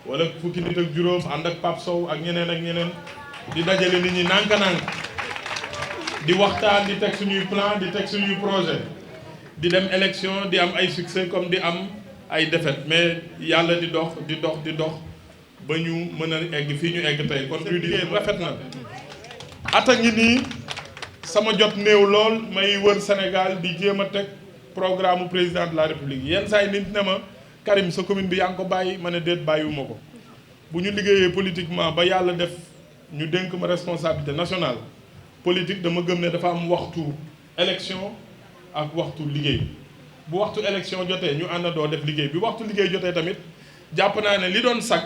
wala fukki nit ak juróom ànd ak Pape Sow ak ñeneen di dajale nit ñi nànk-nànk di waxtaan di teg suñuy plan di teg suñuy projet di dem élection di am ay succès comme di am ay défaite, mais yàlla di dox ba ñu mën a egg fii ñu egg tey. kon liggéey rafet na ata ngi nii sama jot néew lool may wër Sénégal di jéem a teg programme président de la République yenn saa yi nit ne ma Karim sa commune bi yaa ngi ko bàyyi ma ne déet bàyyiwuma ko bu ñu liggéeyee politiquement ba yàlla def ñu dénk ma responsabilité nationale politique dama gëm ne dafa am waxtu élection ak waxtu liggéey bu waxtu élection jotee ñu àndandoo def liggéey bi waxtu liggéey jotee tamit jàpp naa ne li doon sag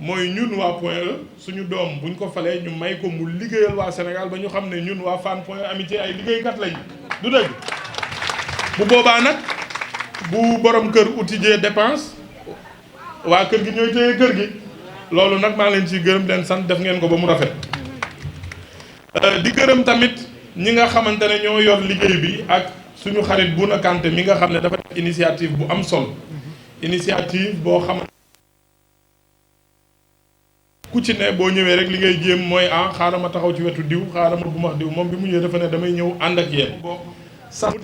mooy ñun waa Point E suñu doom buñ ko falee ñu may ko mu liggéeyal waa Sénégal ba ñu xam ne ñun waa Fann Point E Amitié ay liggéeykat lañ du dëgg bu boobaa nag bu borom kër utijee dépense waa kër gi ñooy téye kër gi loolu nag maa leen ciy gërëm leen sant def ngeen ko ba mu rafet di gërëm tamit ñi nga xamante ne ñoo yor liggéey bi ak suñu xarit Bouna Kanté mi nga xam ne dafa def initiative bu am solo initiative boo xamante ku ci ne boo ñëwee rek li ngay jéem mooy xaaral ma taxaw ci wetu diw xaaral ma bu max diw moom bi mu ñëwee dafa ne damay ñëw ànd ak yéen sax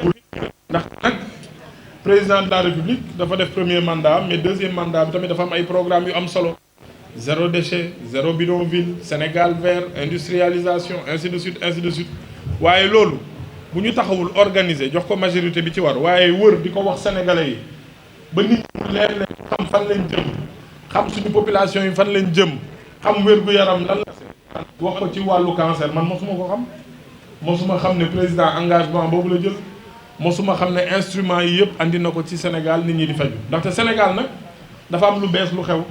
ndax nag président de la république dafa def premier mandat mais deuxième mandat bi tamit dafa am ay programme yu am solo zéro déchet zéro bidonville Sénégal vert industrialisation ainsi de suite waaye loolu bu ñu taxawul organiser jox ko majorité bi ci war waaye wër di ko wax sénégalais yi ba nit ñi leer leen xam fan lañ jëm xam suñu population yi fan lañ jëm xam wér-gu-yaram lan la wax ko ci wàllu cancer man mosuma xam ne président engagement boobu la jël mosuma xam ne instrument yi yëpp andi na ko ci Sénégal nit ñi di faju ndaxte Sénégal nag dafa am lu bees lu xew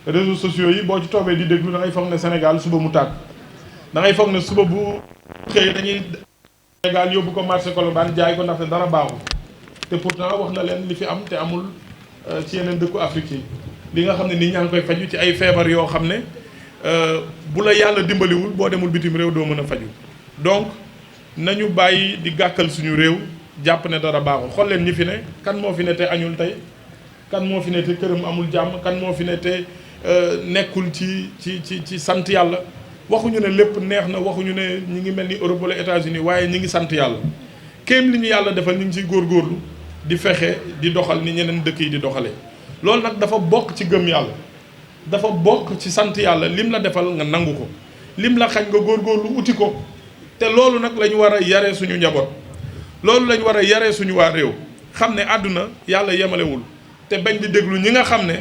réseaux sociaux yi boo ci toobee di déglu da ngay foog ne Sénégal suba mu tàkk da ngay foog ne suba bu xëyee dañuy Sénégal yóbbu ko marché Colobane jaay ko ndaxte dara baaxul te pourtant wax na leen li fi am te amul ci yeneen dëkku Afrique yi li nga xam ne nit ñaa ngi koy faju ci ay feebar yoo xam ne bu la yàlla dimbaliwul boo demul bitim réew doo mën a faju donc nañu bàyyi di gàkkal suñu réew jàpp ne dara baaxul xool leen ñi fi ne kan moo fi ne te añul tey kan moo fi ne te këram amul jàmm kan moo fi ne te nekkul ci sant yàlla waxuñu ne lépp neex na waxuñu ne ñi ngi mel ni Europe wala États-Unis waaye ñi ngi sant yàlla kéem li ñu yàlla defal ñu ngi ciy góorgóorlu di fexe di doxal ni ñeneen dëkk yi di doxalee loolu nag dafa bokk ci gëm yàlla dafa bokk ci sant yàlla lim la defal nga nangu ko lim la xañ nga góorgóorlu uti ko te loolu nag la ñu war a yaree suñu njaboot loolu la ñu war a yaree suñu waa réew xam ne àdduna yàlla yemalewul te bañ di déglu ñi nga xam ne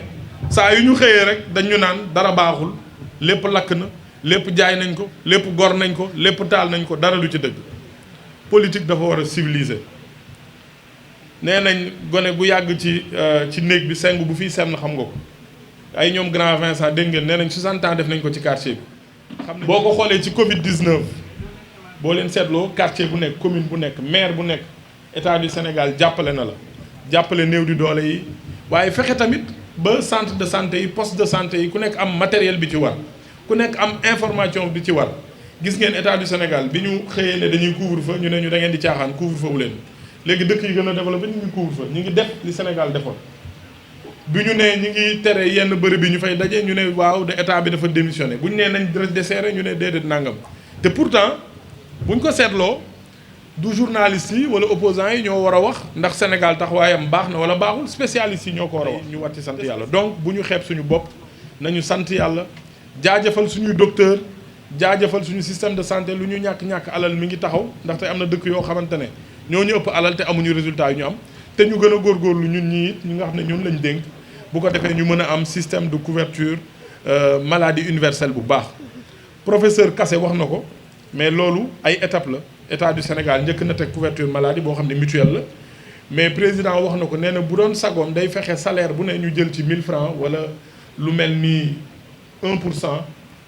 saa yu ñu xëyee rek dañu naan dara baaxul lépp lakk na lépp jaay nañ ko lépp gor nañ ko lépp taal nañ ko dara lu ci dëgg politique dafa war a civiliser nee nañ gone bu yàgg ci néeg bi seng bu fii senn xam nga ko ay ñoom grand Vincent dégg ngeen nee nañ 60 ans def nañ ko ci quartier bi xam ne boo ko xoolee ci Covid 19 boo leen seetloo quartier bu nekk commune bu nekk maire bu nekk état du Sénégal jàppale na la jàppale néew di doole yi waaye fexe tamit ba centre de santé yi poste de santé yi ku nekk am matériel bi ci war ku nekk am information bi ci war gis ngeen état du Sénégal bi ñu xëyee ne dañuy couvre-feu ñu ne ñu da ngeen di caaxaan couvre-feu wu leen léegi dëkk yi gën a développé ñu ngi couvre-feu ñu ngi def li Sénégal defoon bi ñu ne ñu ngi tere yenn bërëb bi ñu fay daje ñu ne waaw de état bi dafa démissionné bu ñu nee nañ desserré ñu ne déedéet nangam te pourtant bu ñu ko seetloo du journaliste yi wala opposants yi ñoo war a wax ndax Sénégal taxawaayam baax na wala baaxul spécialistes yi ñoo ko war a wax ñu war ci sant yàlla donc bu ñu xeeb suñu bopp nañu sant yàlla jaajëfal suñuy docteur jaajëfal suñu système de santé lu ñu ñàkk alal mi ngi taxaw ndaxte am na dëkk yoo xamante ne ñoo ñu ëpp alal te amuñu résultat yu ñu am te ñu gën a góorgóorlu ñun ñii it ñi nga xam ne ñun lañ dénk bu ko defee ñu mën a am système de couverture maladie universelle bu baax professeur Kassé wax na ko mais loolu ay étape la état du Sénégal njëkk na teg couverture maladie boo xam ne mutuelle la mais président wax na ko nee na bu doon sagoom day fexe salaire bu ne ñu jël ci 1000 francs wala lu mel ni 1%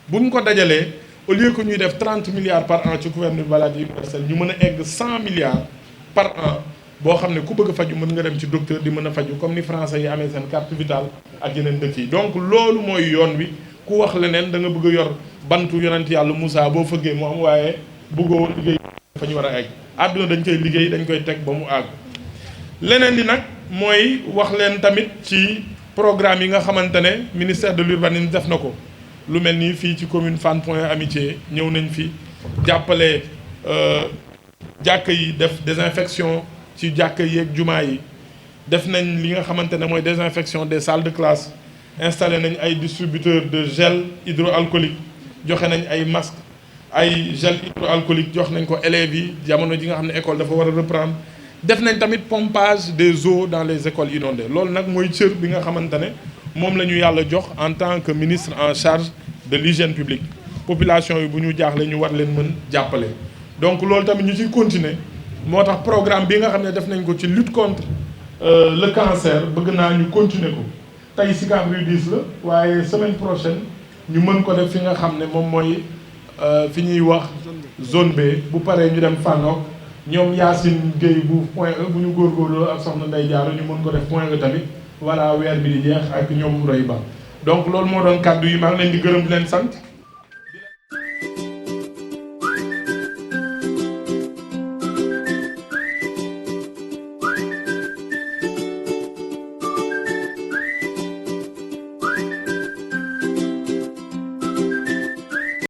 bu ñu ko dajalee au lieu que ñuy def 30 milliards par an ci couverture maladie universelle ñu mën a egg 100 milliards par an boo xam ne ku bëgg a faju mën nga dem ci docteur di mën a faju comme ni français yi amee seen carte vitale ak yeneen dëkk yi donc loolu mooy yoon wi ku wax leneen da nga bëgg a yor bantu yonent yàlla Moussa boo fëggee mu am waaye bëggoo liggéey fa ñu war a egg àdduna dañ koy liggéey dañ koy teg ba mu àgg leneen li nag mooy wax leen tamit ci programme yi nga xamante ne ministère de l'urbanisme def na ko lu mel nii fii ci commune Fann Point Amitié ñëw nañ fi jàppale jàkka yi def désinfection ci jàkka yi ak jumaa yi def nañ li nga xamante ne mooy désinfection des salles de classe installé nañ ay distributeurs de gel hydroalcoolique joxe nañ ay masques ay gel hydroalcoolique jox nañ ko élèves yi jamono ji nga xam ne école dafa war a reprendre def nañ tamit pompage des eaux dans les écoles inondées loolu nag mooy cër bi nga xamante ne moom la ñu yàlla jox en tant que ministre en charge de l'hygiène publique population yi bu ñu jaaxle ñu war leen mën jàppale. donc loolu tamit ñu ciy continuer moo tax programme bi nga xam ne def nañ ko ci lutte contre le cancer bëgg naa ñu continuer ko tey Sicap Rue 10 la waaye semaine prochaine ñu mën ko def fi nga xam ne moom mooy fi ñuy wax zone B bu paree ñu dem Fanok ñoom Yacine Gueye bu Point E bu ñu góorgóorloo ak soxna Ndeye Diarra ñu mën ko def Point E tamit voilà weer bi di jeex ak ñoom Roy Ba donc loolu moo doon kàddu yi maa ngi leen di gërëm di leen sant.